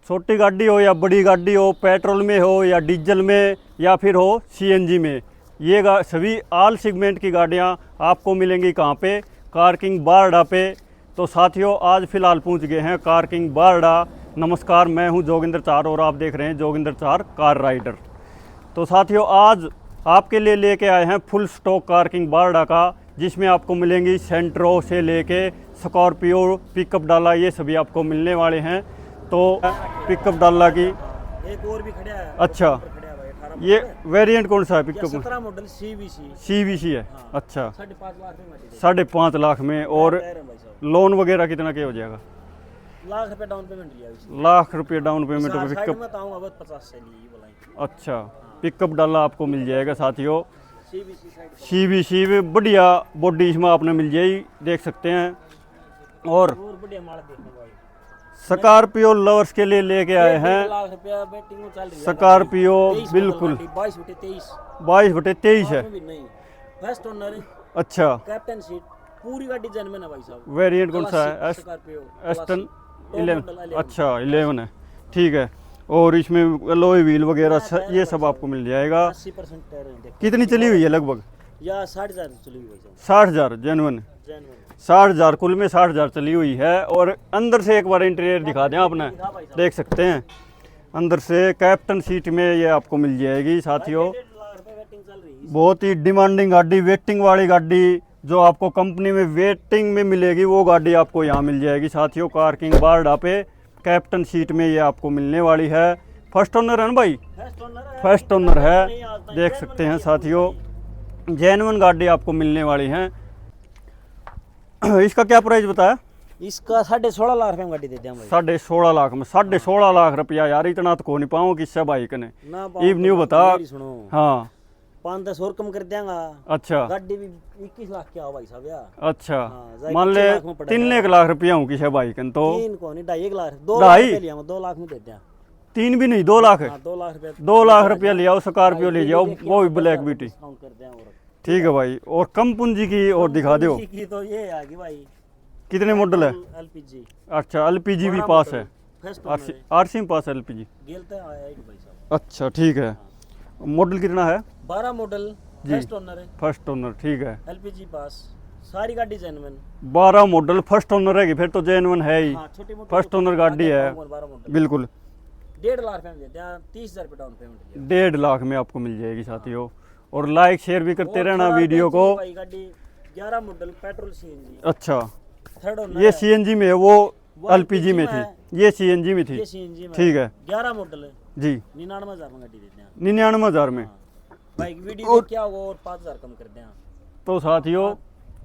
छोटी गाड़ी हो या बड़ी गाड़ी हो, पेट्रोल में हो या डीजल में या फिर हो सीएनजी में, ये सभी ऑल सेगमेंट की गाड़ियाँ आपको मिलेंगी कहाँ पे? कार किंग बारडा पे। तो साथियों आज फ़िलहाल पहुँच गए हैं कार किंग बारडा। नमस्कार, मैं हूँ जोगिंदर चार और आप देख रहे हैं जोगिंदर चार कार राइडर। तो साथियों आज आपके लिए लेके आए हैं फुल स्टॉक कार किंग बारडा का, जिसमें आपको मिलेंगी सेंट्रो से लेके स्कॉर्पियो, पिकअप डाला, ये सभी आपको मिलने वाले हैं। तो पिकअप डाला की एक और भी खड़ा है। अच्छा, ये वेरिएंट कौन सा है पिकअप में? 17 मॉडल सीवीसी है। हाँ। अच्छा, 5.5 लाख में 5.5 लाख में। और लोन वगैरह कितना के हो जाएगा? लाख रुपए डाउन पेमेंट लिया इसने। लाख रुपये डाउन पेमेंट साइड पिकअप। में ताऊं अब 50 से ली बोलाई। अच्छा, पिकअप डाला आपको मिल जाएगा साथियों। सीवीसी साइड सीवीसी में बढ़िया बॉडी इसमें आपने मिल जाएगी, देख सकते हैं। और बढ़िया माल देखने भाई। स्कॉर्पियो लवर्स के लिए लेके आए हैं। 1 लाख रुपया बेटिंग में चल रही है स्कॉर्पियो बिल्कुल 22/23 है। नहीं फर्स्ट ओनर। अच्छा, कैप्टन सीट पूरी गाड़ी जेन्युइन है भाई साहब। वेरिएंट कौन सा है? Scorpio Aston 11। अच्छा 11 है, ठीक है। और इसमें अलॉय व्हील वगैरह ये सब आपको मिल जाएगा। 80% टायर है। कितनी चली हुई है लगभग? या 60,000 चली हुई भाई साहब। 60,000 जेन्युइन। 60,000 कुल में 60,000 चली हुई है। और अंदर से एक बार इंटीरियर दिखा दें आपने, देख सकते हैं। अंदर से कैप्टन सीट में ये आपको मिल जाएगी साथियों। बहुत ही डिमांडिंग गाड़ी, वेटिंग वाली गाड़ी, जो आपको कंपनी में वेटिंग में मिलेगी वो गाड़ी आपको यहाँ मिल जाएगी साथियों। कार किंग बारडा पे कैप्टन सीट में ये आपको मिलने वाली है। फर्स्ट ओनर है ना भाई? फर्स्ट ओनर है, देख सकते हैं साथियों। जेन्युइन गाड़ी आपको मिलने वाली है। इसका क्या प्राइस बताया? इसका 16.5 लाख रुपए में गाड़ी दे दिया भाई। 16.5 लाख में? 16.5 लाख रुपया यार, इतना तो को नहीं पाऊँ किससे भाई कने। इव न्यू बता। हाँ 5-10 और कम कर देंगा। अच्छा, गाड़ी भी 21 लाख क्या हो भाई साहब यार। अच्छा हाँ, मान ले 3 लाख रुपया हूँ किसे भाई कन तो 3 को नहीं 2.5 लाख 2 ढाई? लाख लिया 2 लाख में दे दिया। 3 भी नहीं 2 लाख है। 2 लाख रुपया 2 लाख रुपया ले आओ, स्कॉर्पियो ले जाओ, वो भी ब्लैक ब्यूटी। डिस्काउंट कर दें और ठीक है भाई। और कम पूंजी की और दिखा दो। की तो ये आ गई भाई। कितने मॉडल है? एलपीजी। अच्छा, एलपीजी भी पास है, फर्स्ट आरसी में पास है एलपीजी। गेलता आया ही भाई साहब। अच्छा ठीक है। मॉडल कितना है? 12 मॉडल जी। फर्स्ट ओनर है। फर्स्ट ओनर, ठीक है। एलपीजी पास सारी गाड़ी जेन्युइन। 12 मॉडल फर्स्ट ओनर है कि फिर तो जेन्युइन है ही। हां छोटी मोटी फर्स्ट ओनर गाड़ी है बिल्कुल। 1.5 लाख में देते हैं, 30,000 रुपए डाउन पेमेंट लिया। 1.5 लाख में आपको मिल जाएगी साथियों। और लाइक शेयर भी करते रहना वीडियो को। भाई गाड़ी 11 मॉडल पेट्रोल सीएनजी। अच्छा, थर्ड ओनर ये सीएनजी में है, वो एलपीजी में थी, ये सीएनजी में थी। ये सीएनजी में ठीक है। 11 मॉडल है जी। 99,000 में गाड़ी देते हैं। 99,000 में भाई वीडियो क्या होगा और 5,000 कम कर दें। तो साथियों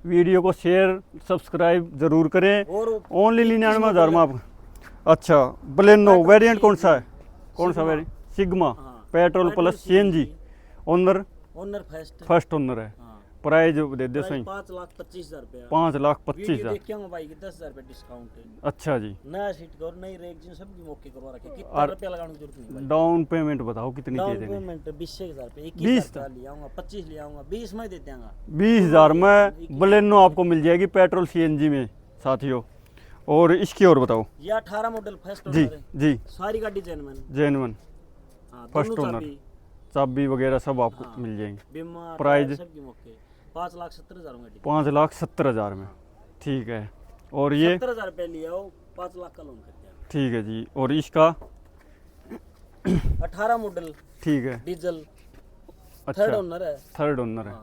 वीडियो को शेयर सब्सक्राइब जरूर करें। और ओनली 99,000 में आप। अच्छा, बलेनो वेरिएंट कौन सा है? कौन सा variant? Sigma petrol plus CNG. Owner first owner है। प्राइस दे दे सही 5,25,000 रुपया। 5,25,000। देखिए भाई 10,000 रुपए डिस्काउंट है। अच्छा जी। नया सीट और नई रेगजिन सब की मौके करवा रखे। कितना रुपया लगाने की जरूरत नहीं भाई। डाउन पेमेंट बताओ कितनी दे डाउन देंगे? पेमेंट 20,000 रुपए 21,000 ले आऊंगा, 25 ले आऊंगा, 20 में दे देंगे। 20,000 में बलेनो आपको मिल जाएगी पेट्रोल सीएनजी में साथियों। और इसकी और बताओ। ये 18 मॉडल फर्स्ट जी ओनर है। जी, सारी गाड़ी जेन्युइन। जेन्युइन हां फर्स्ट ओनर, चाबी वगैरह सब आपको मिल जाएंगे। बीमा प्राइस सब की मौके 5,70,000 में गाड़ी। 5,70,000 में, ठीक है। और ये 70,000 रुपए लिया हो 5 लाख का लोन कर दिया। ठीक है जी। और इसका 18 मॉडल ठीक है, डीजल अच्छा थर्ड ओनर है। थर्ड ओनर है।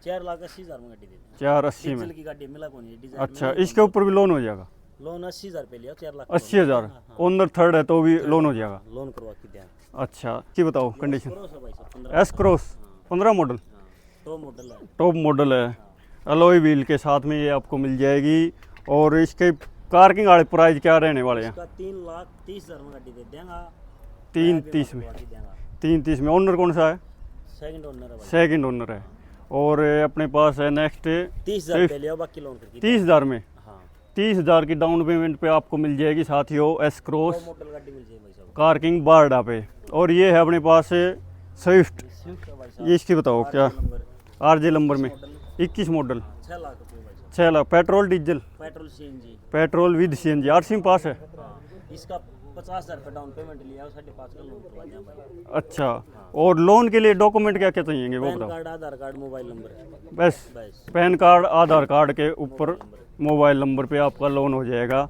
4,80,000 में गाड़ी दे देते हैं। 480 में। डीजल की गाड़ी मिला कौन है डीजल। अच्छा, इसके ऊपर भी लोन हो जाएगा? लोन 80,000 रुपए लिया 4 लाख। 80,000 ओनर थर्ड है तो भी लोन हो जाएगा? लोन करवा के दिया। अच्छा, की बताओ कंडीशन? भाई साहब 15 एस क्रॉस 15 मॉडल, तो मॉडल है। टॉप मॉडल है। अलॉय व्हील के साथ में ये आपको मिल जाएगी। और इसके पार्किंग वाले प्राइस क्या रहने वाले हैं? इसका 3,30,000 में गाड़ी दे देंगे। 330 में। 330 में। ओनर कौन सा है? सेकंड ओनर है भाई। सेकंड ओनर है। और अपने पास है नेक्स्ट 30,000 रुपए लिया, बाकी लोन करके 30,000 में। हाँ 30,000 की डाउन पेमेंट पे आपको मिल जाएगी साथियों एस क्रॉस मॉडल गाड़ी मिल जाएगी भाई साहब। कार किंग बारडा पे। और ये है अपने पास स्विफ्ट। स्विफ्ट है भाई साहब। ये इसकी बताओ क्या? आरजे नंबर में मॉडल 21 मॉडल। 6 लाख रुपए भाई साहब। 6 lakh. Petrol diesel? Petrol CNG. Petrol with CNG. RC में पास है? इसका 50,000 रुपये डाउन पेमेंट लिया और 5.5 का लोन करवा दिया भाई। अच्छा, और लोन के लिए डॉक्यूमेंट क्या क्या चाहिए वो पैन बताओ। कार्ड, आधार कार्ड, मोबाइल नंबर, बस बस। पैन कार्ड, आधार कार्ड के ऊपर मोबाइल नंबर पे आपका लोन हो जाएगा।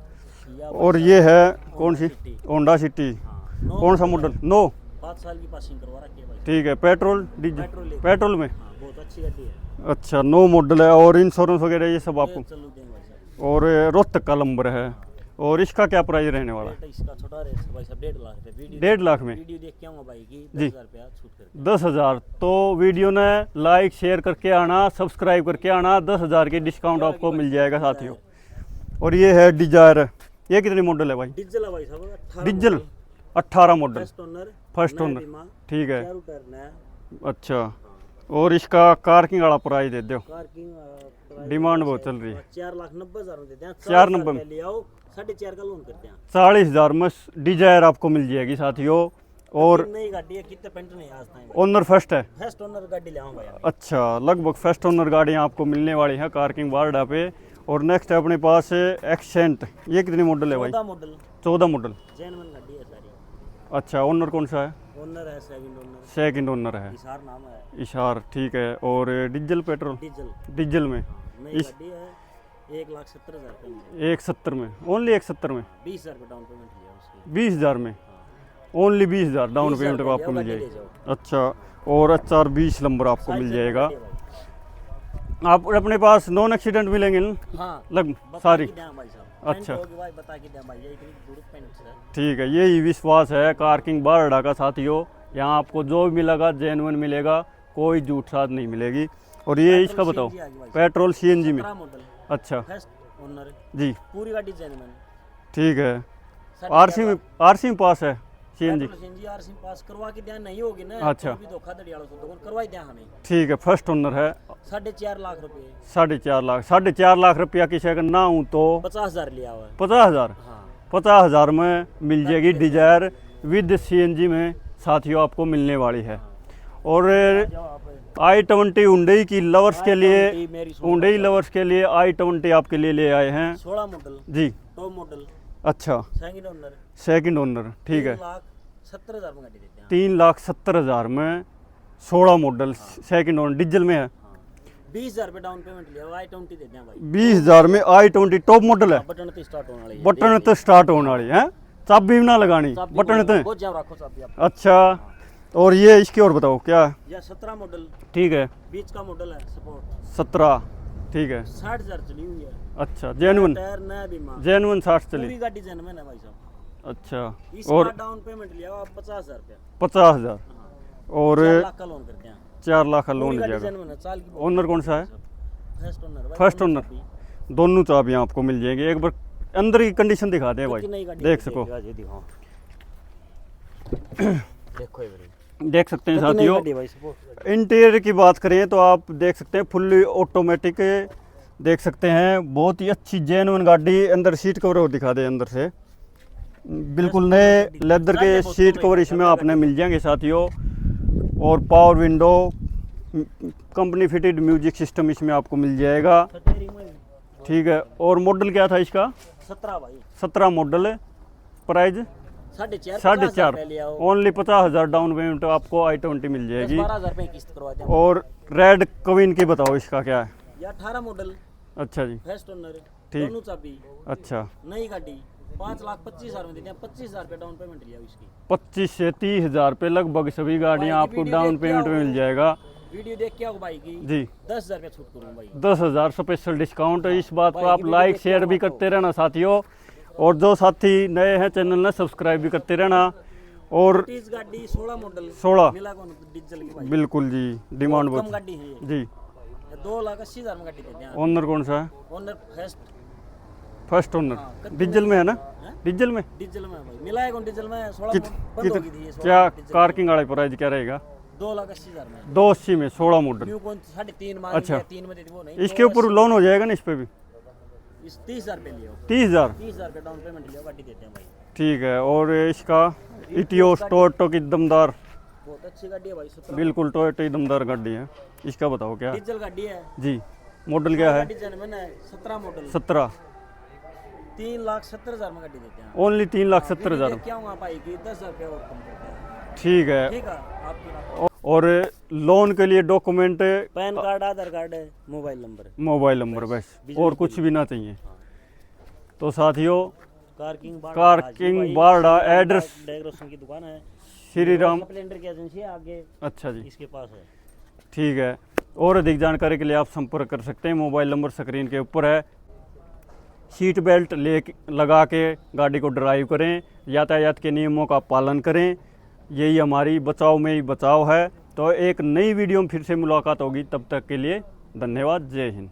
और ये है कौन सी? Honda city. हाँ, कौन सा मॉडल? 9। 5 साल की पासिंग करवा रखी है भाई। ठीक है, पेट्रोल डीजल? पेट्रोल में। हाँ, बहुत अच्छी गाड़ी है। अच्छा, 9 मॉडल है। और इंश्योरेंस वगैरह ये सब आपको? चलो देंगे भाई साहब। और रोहतक का नंबर है। और इसका क्या प्राइस रहने वाला है? रेट इसका छोटा रेट है भाई साहब, 1.5 लाख रुपए। वीडियो 1.5 लाख में? वीडियो देख के आऊंगा भाई की जी। 10,000 रुपया छूट कर। 10,000। तो वीडियो ने लाइक शेयर करके आना, सब्सक्राइब करके आना, 10,000 की डिस्काउंट आपको मिल जाएगा साथियों। और ये है डिजायर। ये कितनी मॉडल है भाई? डीजल है भाई साहब, 18 diesel 18 model. First owner. First owner. ठीक है, चारों टायर नया। अच्छा। और इसका पार्किंग वाला प्राइस दे दो। पार्किंग डिमांड बहुत चल रही है। 4,90,000 में देते हैं। 4,90,000 में ले आओ, 4.5 का लोन करते हैं। 40,000 में डिजायर आपको मिल जाएगी साथियों। और नई गाड़ी है, कितने पेंट नहीं आज तक। ओनर फर्स्ट है? फर्स्ट ओनर गाड़ी ले आऊं भाई। अच्छा, लगभग फर्स्ट ओनर गाड़ियाँ आपको मिलने वाली हैं पार्किंग बारडा पे। और नेक्स्ट है अपने पास एक्सेंट। ये कितनी मॉडल है भाई? 14 मॉडल। 14 मॉडल। जेन्युइन गाड़ी है सारी। अच्छा, ओनर कौन सा है? ओनर है सेकंड ओनर। सेकंड ओनर है, इशार नाम है। इशार। ठीक है। और डीजल पेट्रोल? डीजल। डीजल में नई गाड़ी है, 1,70,000 रुपये में। 1,70 में? ओनली 1,70 में? 20,000 रुपये डाउन पेमेंट लिया उसकी। 20,000 में? ओनली 20,000 डाउन 20,000 पेमेंट आपको मिल गाड़ी ले जाएगी। जाओ। अच्छा, और HR 20 नंबर आपको मिल साइड जाएगा। गाड़ी है भाई। आप अपने पास नॉन एक्सीडेंट मिलेंगे ना? हाँ, लग बता सारी? के दें भाई साहब। अच्छा। पेंट होगी भाई, बता के दें भाई, ये इतनी दूर पेंट है। ठीक है, यही विश्वास है पार्किंग बारडा का साथियों। यहाँ आपको जो भी मिलेगा जेन्युइन मिलेगा, कोई झूठ साथ नहीं मिलेगी। और ये इसका बताओ। CNG आ गई भाई। पेट्रोल CNG में? 17 मॉडल। अच्छा फर्स्ट ओनर जी, पूरी गाड़ी जेन्युइन। ठीक है। RC में पास है CNG? CNG आरसी पास करवा के ध्यान नहीं होगी ना। अच्छा। तो भी धोखाधड़ी वाला तो करवाई दिया हमें। ठीक है, फर्स्ट ओनर है। 4.5 लाख रुपए। 4.5 लाख? 4.5 लाख रुपया किसी अगर ना हूँ तो 50,000 लिया हुआ है। 50,000? हाँ। 50,000 में मिल जाएगी डिजायर विद CNG में साथियों, आपको मिलने वाली है। और जाओ आप। i20 हुंडई की लवर्स के लिए, मेरी हुंडई लवर्स के लिए i20 आपके लिए ले आए हैं 16 मॉडल। जी। Top model. अच्छा, सेकंड ओनर। Second owner. ठीक है। 3,70,000 में गाड़ी देते हैं। 3,70,000 में 16 मॉडल सेकंड ओनर डीजल में है। 20,000 रुपये डाउन पेमेंट लिया, i20 देते हैं भाई। 20,000 में i20 टॉप मॉडल है? बटन तो स्टार्ट होने वाली है। बटन तो स्टार्ट होने वाली है, चाबी भी ना लगानी, बटन तो। बहुत जाम रखो चाबी आप। अच्छा, और ये इसकी और बताओ क्या है? यह 17 मॉडल। ठीक है, बीच का मॉडल है, सपोर्ट। 17। ठीक है। 60,000 चली हुई है। अच्छा, जेन्युइन? टायर नया बीमा। जेन्युइन 60 चली? पूरी गाड़ी जेन्युइन है भाई साहब। अच्छा। इसका और डाउन पेमेंट लिया हुआ 50,000 रुपया। 50,000? और 4 लाख का लोन करते हैं। 4 लाख का लोन पूरी हो गाड़ी जाएगा। जेन्युइन है, साल की। ओनर कौन सा है? फर्स्ट ओनर भाई। फर्स्ट दोनों ओनर? चाबी। दोनों चाबियाँ आपको मिल जाएंगी। एक बार अंदर की कंडीशन दिखा दें भाई, कितनी नई गाड़ी देख है, सको। ये दिखाओ। देखो ये बड़ी। देख सकते हैं कितनी नई साथियों। गाड़ी है भाई, सपोर्ट। इंटीरियर की बात करें तो आप देख सकते हैं फुल्ली ऑटोमेटिक देख सकते हैं, बहुत ही अच्छी जेन्युइन गाड़ी। अंदर सीट कवर और दिखा दे अंदर से, बिल्कुल नए लेदर के सीट कवर इसमें आपने मिल जाएंगे साथियों। और power window, company fitted music system इसमें आपको मिल जाएगा। ठीक है। और मॉडल क्या था इसका? 17 भाई। 17 model. Price 4.5 only 50,000 down payment आपको i20 मिल जाएगी। 12,000 रुपये किस्त करवा दें। और रेड क्वीन की बताओ इसका क्या है? ये 18 मॉडल। अच्छा जी, फर्स्ट ओनर। ठीक। दोनों चाबी। अच्छा। नई गाड़ी 5,25,000 में देते हैं। 25,000 रुपये डाउन पेमेंट लिया इसकी। 25 से 30,000 रुपये लगभग सभी गाड़ियाँ आपको डाउन पेमेंट में मिल जाएगा वीडियो देख के आओ भाई की जी। 10,000 रुपये छूट करूँ भाई। 10,000 स्पेशल डिस्काउंट। इस बात को आप लाइक शेयर भी करते रहना साथियों। और जो साथी नए हैं चैनल ने सब्सक्राइब भी करते रहना। और गाड़ी 16 मॉडल 16 मिला कौन डीजल की भाई। बिल्कुल जी, डिमांड कम बहुत गाड़ी है ये। जी। 2,80,000 में गाड़ी देते हैं। ओनर कौन सा है? ओनर फर्स्ट ओनर हाँ, डीजल में है ना? हैं? डीजल में डीजल में भाई मिला है कौन डीजल में 16 कित, बंद कित, हो गई थी ये 16 क्या डीजल पार्किंग वाला प्राइस क्या रहेगा? 2,80,000 में। 280 में 16 मॉडल। न्यू कौन 3.5 मांग अच्छा। 3 में देती वो नहीं। इसके ऊपर लोन हो जाएगा ना इस पे भी? इस 30,000 रुपये लियो। 30,000? 30,000 रुपये डाउन पेमेंट लियो, गाड़ी देते हैं भाई। ठीक है। और इसका इटियोस टोयोटो की दमदार, बहुत अच्छी गाड़ी है भाई। 17 बिल्कुल टोयोटो की दमदार गाड़ी है। इसका बताओ क्या है? डीजल गाड़ी है जी। मॉडल क्या है? गाड़ी जेन्युइन है। 17 मॉडल। 17। 3,70,000 में गाड़ी देते हैं। ओनली 3,70,000। क्या होगा भाई कि 10,000 रुपया और कम करते हैं। ठीक है। ठीक है आपकी और लोन के लिए डॉक्यूमेंट पैन कार्ड, आधार कार्ड है, मोबाइल नंबर बस, और कुछ भी ना चाहिए। तो साथियों, कारकिंग बारडा एड्रेस डेकोरेशन की दुकान है, श्री राम स्प्लेंडर की एजेंसी है आगे, अच्छा जी, इसके पास है। ठीक है। और अधिक जानकारी के लिए आप संपर्क कर सकते हैं, मोबाइल नंबर स्क्रीन के ऊपर है। सीट बेल्ट लगा के गाड़ी को ड्राइव करें, यातायात के नियमों का पालन करें, यही हमारी बचाव में ही बचाव है। तो एक नई वीडियो में फिर से मुलाकात होगी, तब तक के लिए धन्यवाद। जय हिंद।